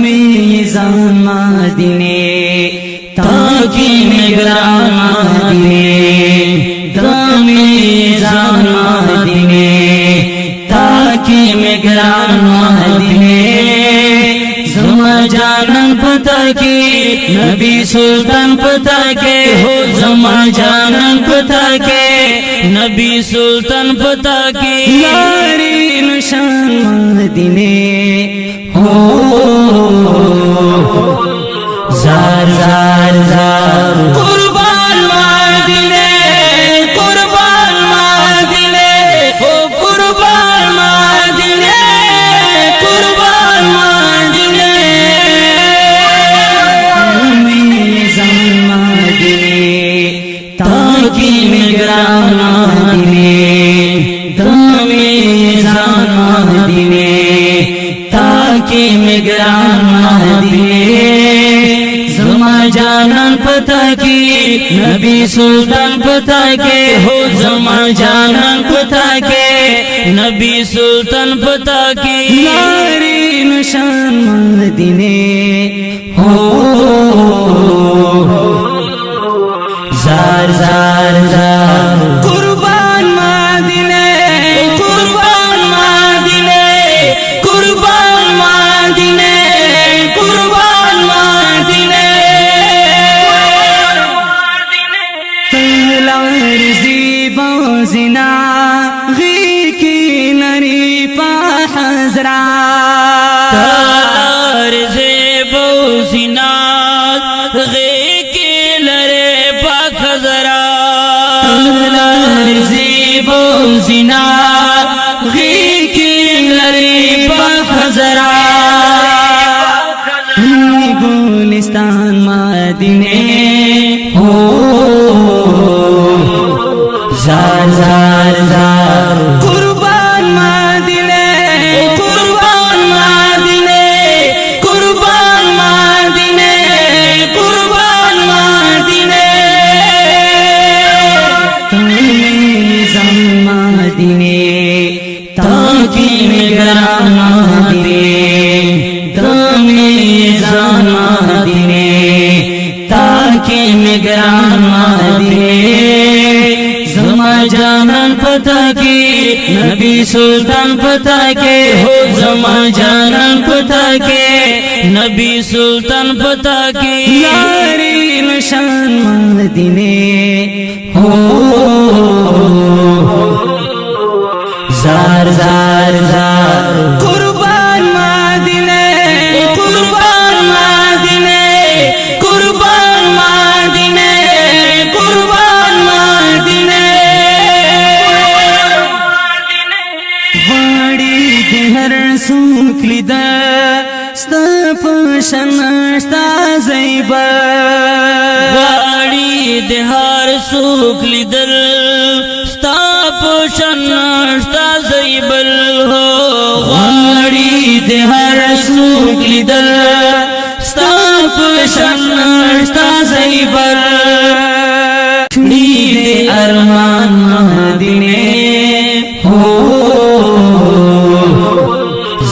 میزان مدینه تاکی نگران مدینه میزان مدینه تاکی نگران مدینه زما جانان پتا کی نبی سلطان پتا کے ہو زما جانان پتا کے نبی سلطان پتا کی یاری نشان مدینے ہو زار زار زار قربان مدینے قربان مدینے ہو قربان مدینے قربان مدینے میزان مدینے تاکی نگران مدینے میزان مدینے تاکی نگران مدینے زما جانان پتا کی نبی سلطان پتا کے ہو زما جانان پتا کے نبی سلطان پتا کی یاری نشان مدینے ہو زار زار زار قربان مدینے قربان مدینے قربان مدینے قربان مدینے تلار زیبا زنا غی کی نری پا حضرا تلار زیبا زنا غی کی نری پا حضرا تلار زیبا زنا غی کی نری پا حضرا گلستان مدینے ہو زار زار زار قربان مدینے قربان مدینے قربان مدینے قربان مدینے میزان مدینے تاکی نگران مدینے میزان مدینے تاکی نگران مدینے زما جانان پتا کی نبی سلطان پتا کے ہو زما جانان پتا کے نبی سلطان پتا کی یاری نشان مدینے ہو زار زار زار قربان مدینے قربان مدینے قربان مدینے قربان مدینے واڑی دہر سوک لیدا ستا پشن ستا زیبا واڑی دہر سوک لیدل ستا پشن ستا زیبل ہو واڑی دہر سوک لیدل ستا پشن ستا زیبل دے ارمان مدینے ہو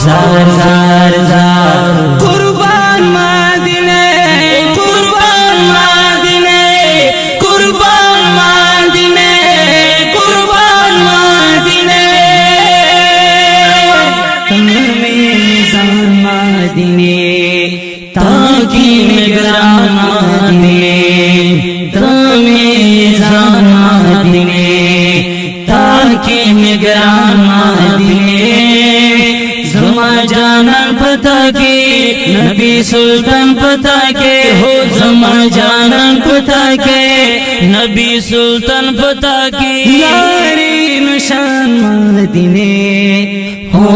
زار زار زار قربان مدینے قربان مدینے قربان مدینے قربان مدینے میزان مدینے تاکی نگران مدینے میزان مدینے تاکی نگران مدینے زما جانان پتا کی نبی سلطان پتا کے ہو زما جانان پتا کے نبی سلطان پتا کی یاری نشان مدینے ہو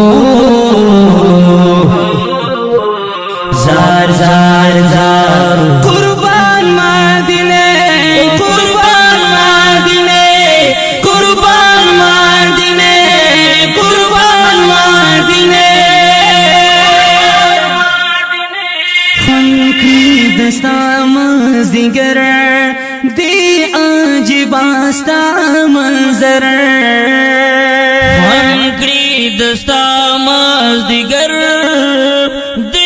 زار زار زار قربان مدینے قربان مدینے قربان مدینے قربان مدینے خنکی دستا مزدگر دی عجیب استا منظر خنکی دستا مزدگر دی